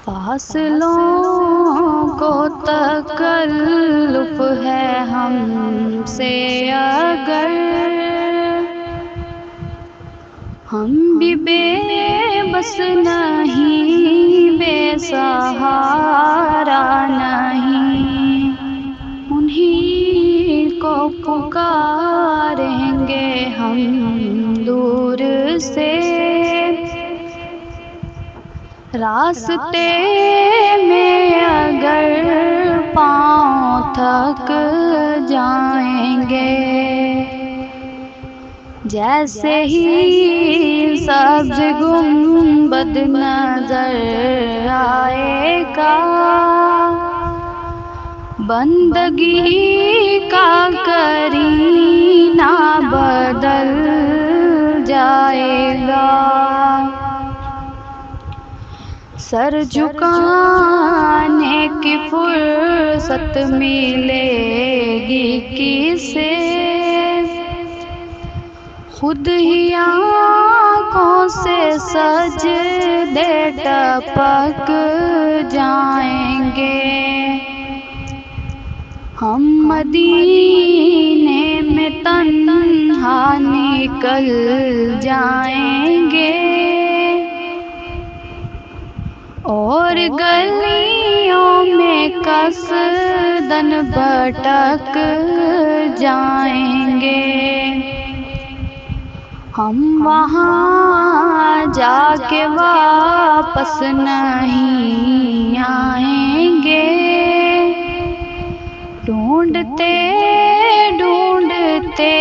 فاصلوں کو تکلف ہے ہم سے اگر ہم بھی بے بس نہیں، بے سہارا نہیں، انہی کو پکاریں گے ہم دور سے۔ راستے میں اگر پاؤں تھک جائیں گے، جیسے ہی سبز گنبد نظر آئے گا، بندگی کا کرینہ بدل جائے گا۔ سر جھکانے کی فرصت ملے گی کسے، خود ہی آنکھوں سے سجدے ٹپک جائیں گے۔ ہم مدینے میں تنہا نکل جائیں گے، اور گلیوں میں قصداً بھٹک جائیں گے۔ ہم وہاں جا کے واپس نہیں آئیں گے، ڈھونڈتے ڈھونڈتے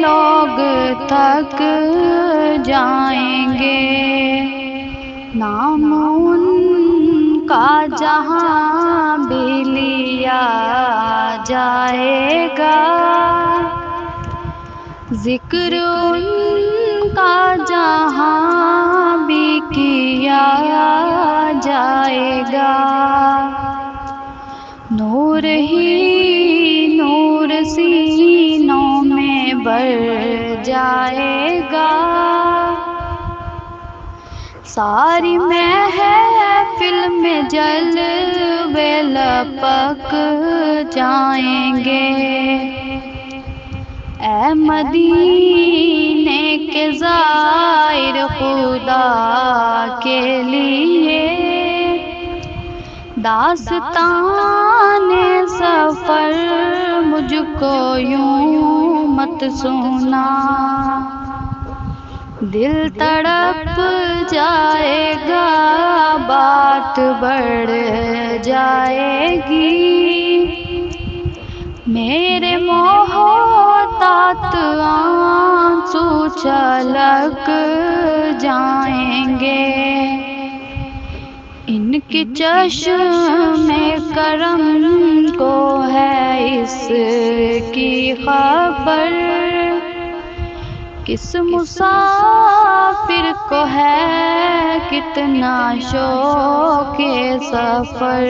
لوگ تھک جائیں گے۔ نام ان کا جہاں بھی لیا جائے گا، ذکر ان کا جہاں بھی کیا جائے گا۔ نور ہی نور سینوں میں بھر جائے گا، ساری محفل میں جلوے لپک جائیں گے۔ اے مدینے کے زائر، خدا کے لیے داستان سفر مجھ کو یوں مت سنا، دل تڑپ جائے گا، بات بڑھ جائے گی، میرے محتاط آنسو چھلک جائیں گے۔ ان کے چشم کرم کو ہے اس کی خبر، کس مسافر کو ہے کتنا شوق سفر۔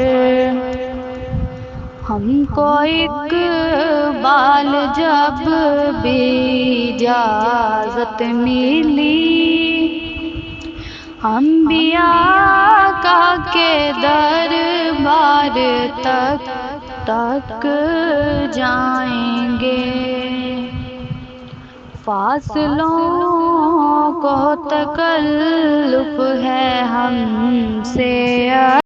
ہم کو اقبال جب بھی اجازت ملی، ہم بھی آقا کے دربار تک جائیں گے۔ فاصلوں کو تکلف ہے ہم سے